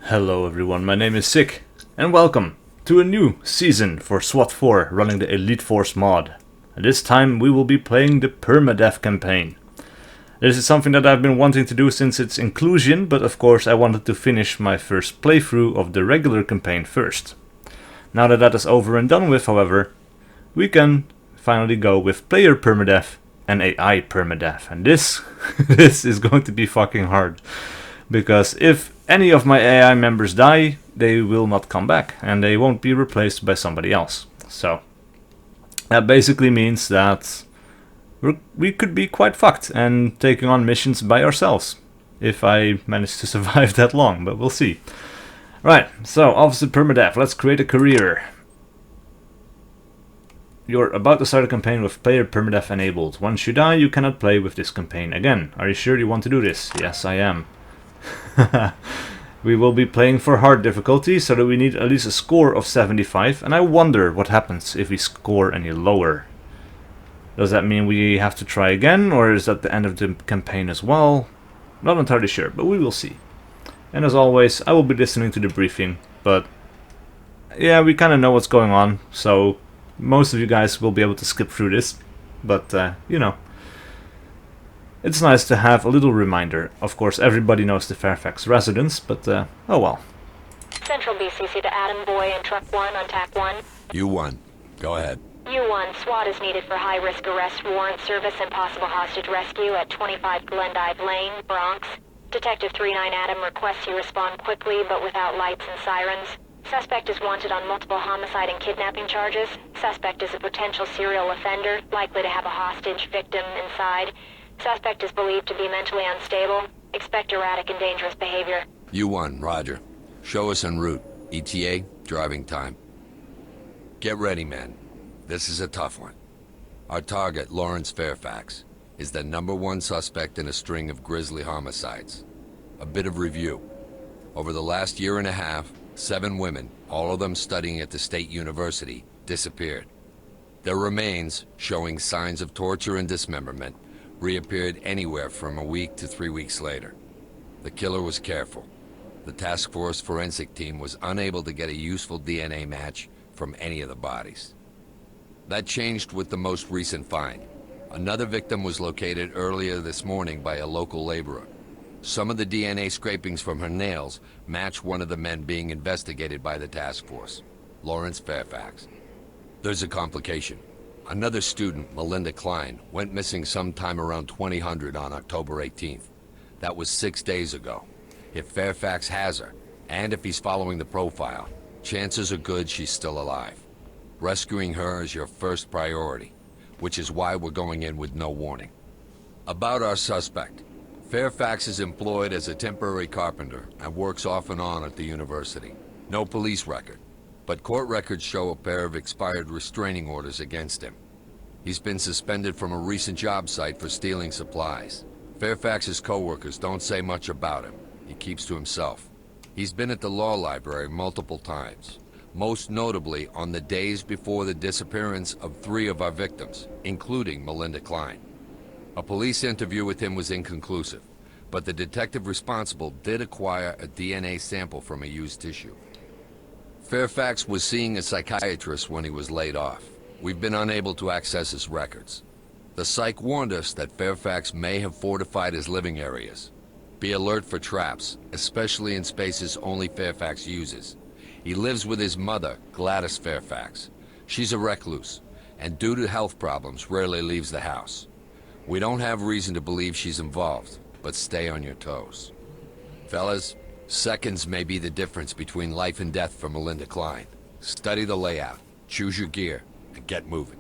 Hello everyone, my name is SiC, and welcome to a new season for SWAT 4 running the Elite Force mod. And this time we will be playing the Permadeath campaign. This is something that I've been wanting to do since its inclusion, but of course I wanted to finish my first playthrough of the regular campaign first. Now that that is over and done with, however, we can finally go with player permadeath and AI permadeath. And this is going to be fucking hard. Because if any of my AI members die, they will not come back, and they won't be replaced by somebody else. So that basically means that we could be quite fucked and taking on missions by ourselves, if I manage to survive that long, but we'll see. Right, so Officer Permadeath, let's create a career. You're about to start a campaign with player permadeath enabled. Once you die, you cannot play with this campaign again. Are you sure you want to do this? Yes, I am. We will be playing for hard difficulty, so that we need at least a score of 75, and I wonder what happens if we score any lower. Does that mean we have to try again, or is that the end of the campaign as well? Not entirely sure, but we will see. And as always, I will be listening to the briefing, but yeah, we kind of know what's going on, so most of you guys will be able to skip through this, but you know. It's nice to have a little reminder. Of course, everybody knows the Fairfax residents, but oh well. Central BCC to Adam Boy and Truck 1 on TAC 1. U1, go ahead. U1, SWAT is needed for high-risk arrest warrant service and possible hostage rescue at 25 Glendive Lane, Bronx. Detective 39 Adam requests you respond quickly, but without lights and sirens. Suspect is wanted on multiple homicide and kidnapping charges. Suspect is a potential serial offender, likely to have a hostage victim inside. Suspect is believed to be mentally unstable. Expect erratic and dangerous behavior. U1, roger. Show us en route. ETA, driving time. Get ready, men. This is a tough one. Our target, Lawrence Fairfax, is the #1 suspect in a string of grisly homicides. A bit of review. Over the last year and a half, 7 women, all of them studying at the State University, disappeared. Their remains, showing signs of torture and dismemberment, reappeared anywhere from a week to 3 weeks later. The killer was careful. The task force forensic team was unable to get a useful DNA match from any of the bodies. That changed with the most recent find. Another victim was located earlier this morning by a local laborer. Some of the DNA scrapings from her nails match one of the men being investigated by the task force, Lawrence Fairfax. There's a complication. Another student, Melinda Klein, went missing sometime around 2000 on October 18th. That was 6 days ago. If Fairfax has her, and if he's following the profile, chances are good she's still alive. Rescuing her is your first priority, which is why we're going in with no warning. About our suspect. Fairfax is employed as a temporary carpenter and works off and on at the university. No police record, but court records show a pair of expired restraining orders against him. He's been suspended from a recent job site for stealing supplies. Fairfax's co-workers don't say much about him. He keeps to himself. He's been at the law library multiple times, most notably on the days before the disappearance of 3 of our victims, including Melinda Klein. A police interview with him was inconclusive, but the detective responsible did acquire a DNA sample from a used tissue. Fairfax was seeing a psychiatrist when he was laid off. We've been unable to access his records. The psych warned us that Fairfax may have fortified his living areas. Be alert for traps, especially in spaces only Fairfax uses. He lives with his mother, Gladys Fairfax. She's a recluse, and due to health problems, rarely leaves the house. We don't have reason to believe she's involved, but stay on your toes. Fellas, seconds may be the difference between life and death for Melinda Klein. Study the layout, choose your gear, and get moving.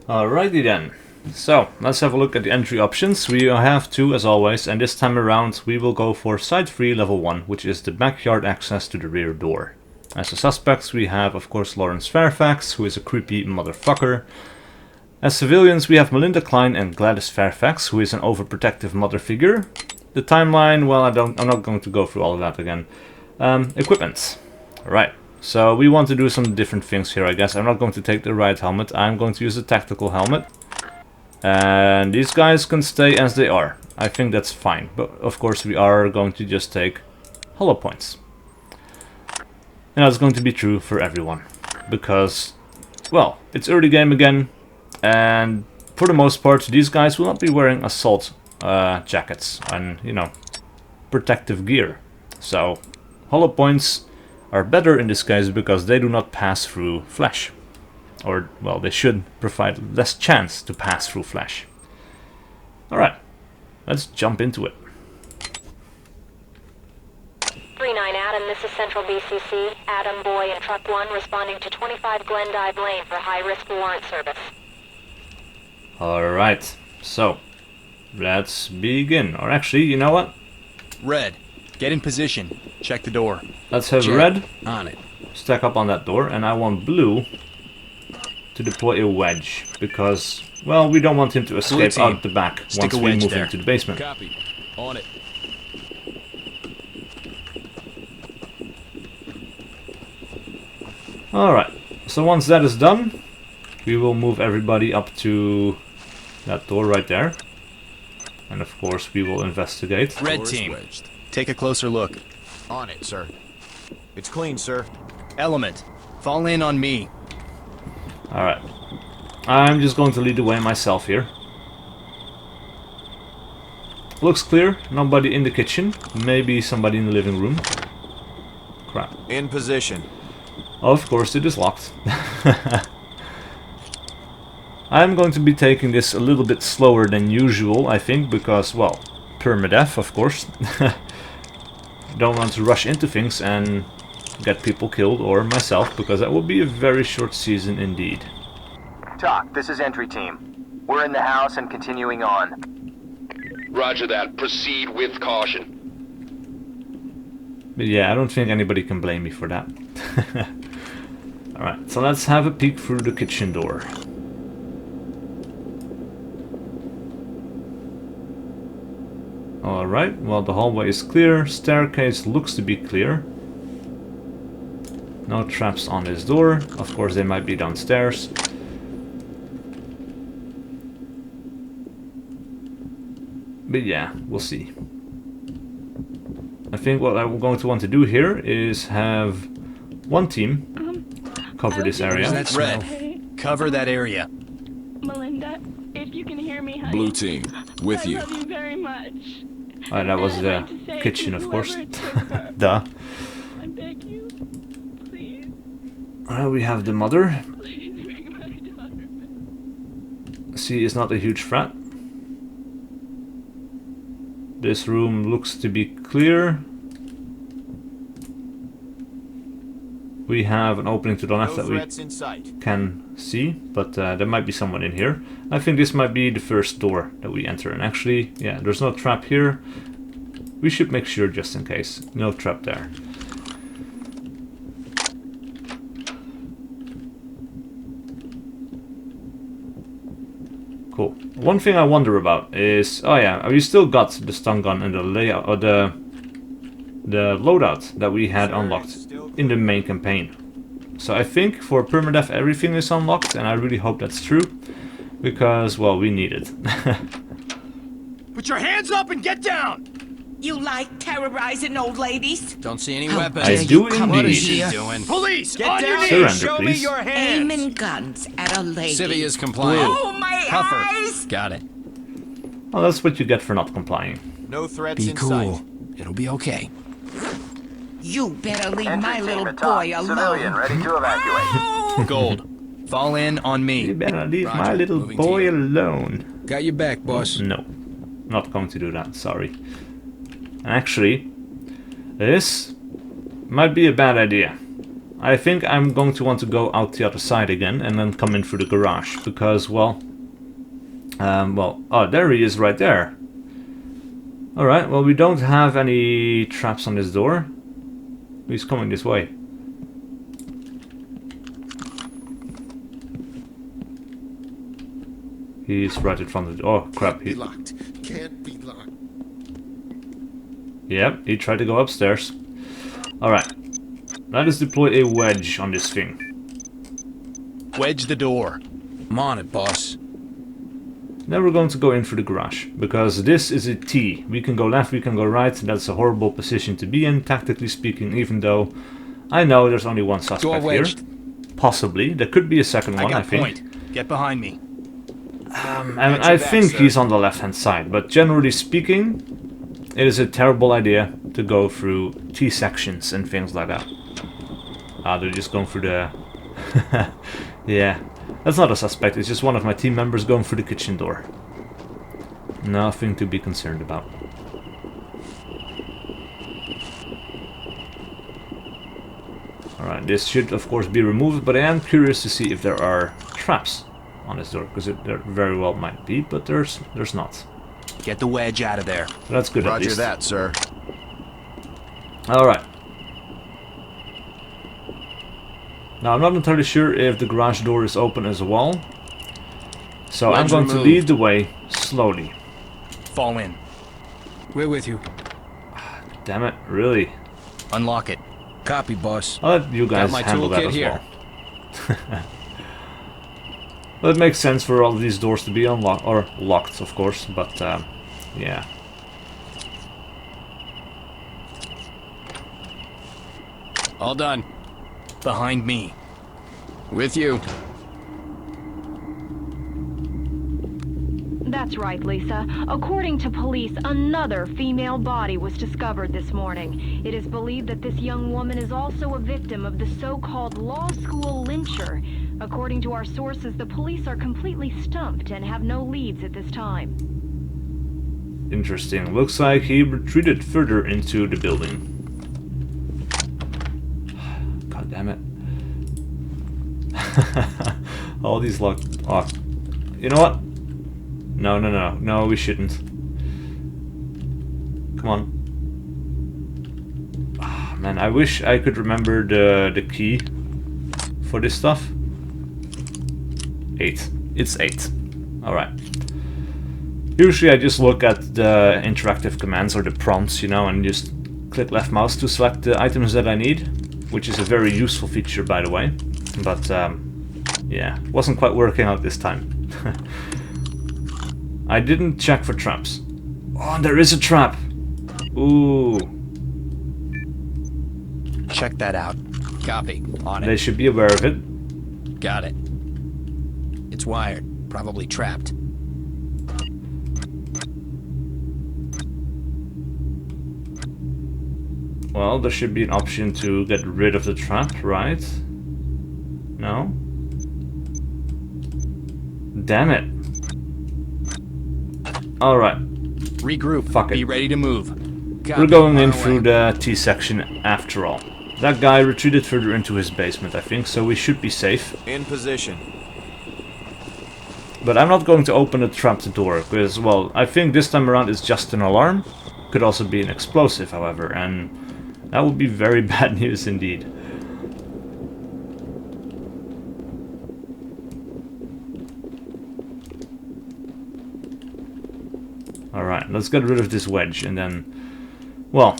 Alrighty then. So, let's have a look at the entry options. We have 2 as always, and this time around we will go for Site 3 Level 1, which is the backyard access to the rear door. As the suspects we have, of course, Lawrence Fairfax, who is a creepy motherfucker. As civilians we have Melinda Klein and Gladys Fairfax, who is an overprotective mother figure. The timeline, well, I'm not going to go through all of that again. Equipment. Right. So we want to do some different things here, I guess. I'm not going to take the right helmet. I'm going to use a tactical helmet. And these guys can stay as they are. I think that's fine. But of course we are going to just take hollow points. And that's going to be true for everyone. Because, well, it's early game again. And for the most part, these guys will not be wearing assault jackets and, you know, protective gear. So, hollow points are better in this case because they do not pass through flesh. Or, well, they should provide less chance to pass through flesh. Alright, let's jump into it. 3-9 Adam, this is Central BCC. Adam, Boy, and Truck 1 responding to 25 Glendive Lane for high-risk warrant service. Alright, so, let's begin. Or actually, you know what? Red, get in position. Check the door. Let's have Check. red On it. stack up on that door, and I want blue to deploy a wedge, because, well, we don't want him to escape team, out the back stick once a we wedge move there. into the basement. Copy. On it. Alright, so once that is done, we will move everybody up to that door right there. And of course we will investigate. Red Door's team, wedged. take a closer look. On it, sir. It's clean, sir. Element, fall in on me. Alright. I'm just going to lead the way myself here. Looks clear, nobody in the kitchen. Maybe somebody in the living room. Crap. In position. Of course it is locked. I'm going to be taking this a little bit slower than usual, I think, because, well, Permadeath, of course. Don't want to rush into things and get people killed, or myself, because that would be a very short season indeed. Talk, this is entry team. We're in the house and continuing on. Roger that. Proceed with caution. But yeah, I don't think anybody can blame me for that. Alright, so let's have a peek through the kitchen door. Alright, well, the hallway is clear, staircase looks to be clear. No traps on this door, of course they might be downstairs. But yeah, we'll see. I think what I'm going to want to do here is have one team cover this area. That's Red, cover that area. Melinda, if you can hear me, honey. Blue team, with I you. love you very much. That was And the I'd like to say kitchen, to of course. whoever took her, Duh. I beg you, please, We have the mother. please bring my daughter back. She is not a huge threat. This room looks to be clear. We have an opening to the left No that we threats in sight. can see, but there might be someone in here. I think this might be the first door that we enter, and actually, yeah, there's no trap here. We should make sure just in case. No trap there. Cool. One thing I wonder about is, oh yeah, we still got the stun gun and the layout, or the loadout that we had unlocked in the main campaign. So I think for Permadeath everything is unlocked, and I really hope that's true, because, well, we need it. Put your hands up and get down! You like terrorizing old ladies? Don't see any How weapons. I do come indeed. in here? doing? Police, Get on down your knees. Surrender, Show please. me your hands. Aiming guns at a lady. Civvy is compliant. Oh, my Cuff her. eyes! Got it. Well, that's what you get for not complying. No threats in sight. It'll be okay. You better leave Entry my team little to talk. boy Civilian alone. ready to evacuate. Gold, fall in on You me. better leave my Roger. little Moving to boy you. alone. Got your back, boss. No, not going to do that, sorry. Actually, this might be a bad idea. I think I'm going to want to go out the other side again and then come in through the garage, because, well, oh, there he is right there. Alright, well, we don't have any traps on this door. He's coming this way. He's right in front of the... Oh, crap. Be locked. Can't be locked. Yep, he tried to go upstairs. Alright. Let us deploy a wedge on this thing. Wedge the door. I'm on it, boss. Then we're going to go in through the garage, because this is a T. We can go left, we can go right. That's a horrible position to be in, tactically speaking, even though I know there's only one suspect here. Possibly. There could be a second one, I think. Point. Get behind me. And I think he's on the left-hand side, but generally speaking, it is a terrible idea to go through T-sections and things like that. Ah, they're just going through the... yeah. That's not a suspect, it's just one of my team members going through the kitchen door. Nothing to be concerned about. Alright, this should of course be removed, but I am curious to see if there are traps on this door, because there very well might be, but there's not. Get the wedge out of there. That's good at least. Roger that, sir. Alright. Now, I'm not entirely sure if the garage door is open as well. So I'm going to lead the way slowly. Fall in. We're with you. Damn it, really? Unlock it. Copy, boss. I'll let you guys handle that as well. Well, it makes sense for all of these doors to be unlocked, or locked, of course, but yeah. All done. Behind me. With you. That's right, Lisa. According to police, another female body was discovered this morning. It is believed that this young woman is also a victim of the so-called law school lyncher. According to our sources, the police are completely stumped and have no leads at this time. Interesting. Looks like he retreated further into the building. God damn it. All these locked. Oh. You know what? No, we shouldn't. Come on. Oh, man, I wish I could remember the key for this stuff. 8. It's 8. Alright. Usually I just look at the interactive commands or the prompts, you know, and just click left mouse to select the items that I need, which is a very useful feature, by the way. But, yeah, wasn't quite working out this time. I didn't check for traps. Oh, there is a trap! Ooh. Check that out. Copy. On it. They should be aware of it. Got it. It's wired. Probably trapped. Well, there should be an option to get rid of the trap, right? No? Damn it. Alright. Regroup. Fuck it. Be ready to move. We're going in through the T section after all. That guy retreated further into his basement, I think, so we should be safe. In position. But I'm not going to open the trapped door, because, well, I think this time around it's just an alarm. Could also be an explosive, however, and that would be very bad news indeed. Alright, let's get rid of this wedge, and then... Well,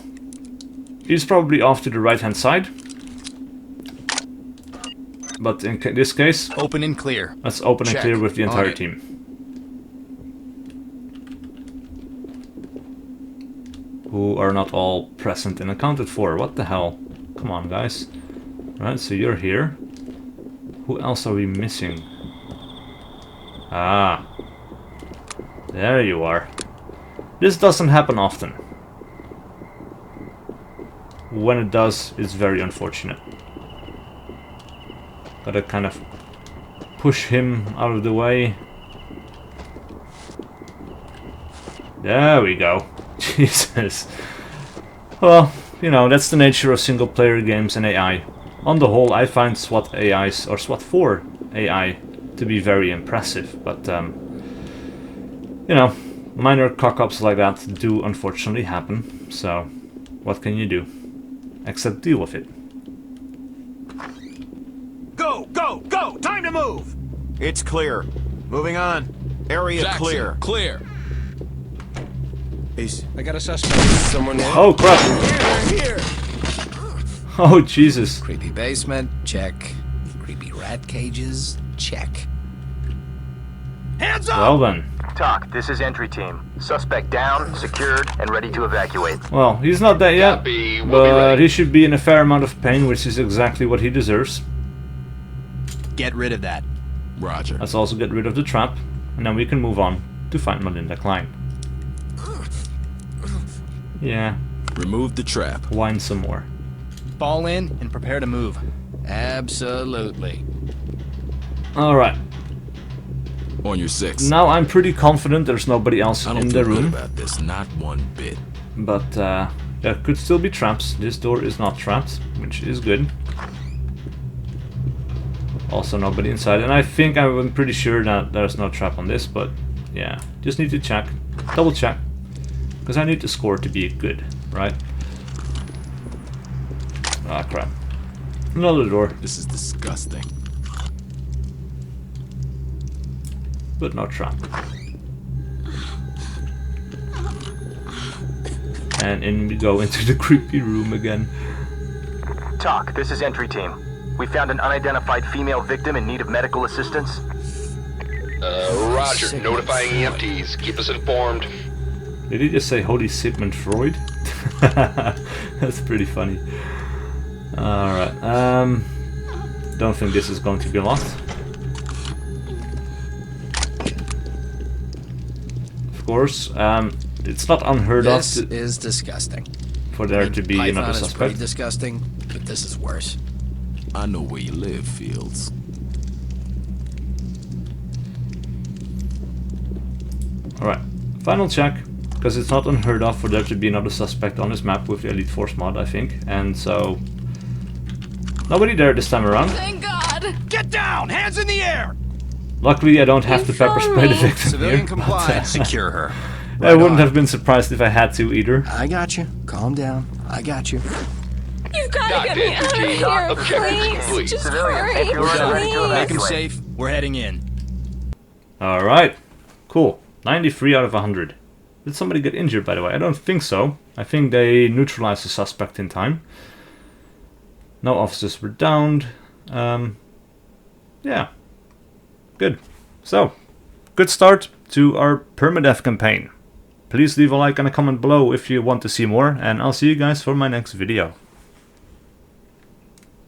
he's probably off to the right-hand side. But in this case... Open and clear. Let's open and clear with the entire it. team. Who are not all present and accounted for. What the hell? Come on, guys. Right, so you're here. Who else are we missing? Ah. There you are. This doesn't happen often. When it does, it's very unfortunate. Gotta kind of push him out of the way. There we go. Jesus. Well, you know, that's the nature of single-player games and AI. On the whole, I find SWAT AIs, or SWAT 4 AI, to be very impressive, but, you know, minor cock-ups like that do unfortunately happen, so what can you do? Except deal with it. Go, go, go! Time to move! It's clear. Moving on. Area Jackson, clear. Clear. I got a suspect. Someone there? Oh crap! Here! Oh Jesus! Creepy basement, check. Creepy rat cages, check. Hands up! Well then. TOC, this is entry team. Suspect down, secured, and ready to evacuate. Well, he's not dead yet, Copy. We'll be but ready. he should be in a fair amount of pain, which is exactly what he deserves. Get rid of that. Roger. Let's also get rid of the trap, and then we can move on to find Melinda Klein. Yeah, Remove the trap. whine some more. Fall in and prepare to move. Absolutely. Alright, On your 6. now I'm pretty confident there's nobody else I don't in feel the good room, about this, not one bit. but there could still be traps. This door is not trapped, which is good. Also nobody inside, and I think I'm pretty sure that there's no trap on this, but yeah, just need to check, double check, because I need the score to be good, right? Ah, crap. Another door, This is disgusting. but no trap. And in we go into the creepy room again. TOC, this is entry team. We found an unidentified female victim in need of medical assistance. Roger. Notifying EMTs. Keep us informed. Did he just say Holy Sigmund Freud? That's pretty funny. Alright, don't think this is going to be lost. Of course, it's not unheard of This is disgusting. for there to be Python another is pretty suspect. disgusting, but this is worse. I know where you live, Fields. Alright, final check, because it's not unheard of for there to be another suspect on this map with the Elite Force mod, I think, and so nobody there this time around. Thank God! Get down! Hands in the air! Luckily, I don't have to pepper spray the victim Civilian here, compliance. Secure her. I wouldn't have been surprised if I had to either. I got you. Calm down. I got you. You gotta Doc get me to entry out of team. here, Objectives please! complete. Just Civilian, hurry, take your order, ready to please! Make him evacuate. safe. We're heading in. Alright, cool. 93 out of 100. Did somebody get injured, by the way? I don't think so. I think they neutralized the suspect in time. No officers were downed. Yeah. Good. So, good start to our Permadeath campaign. Please leave a like and a comment below if you want to see more, and I'll see you guys for my next video.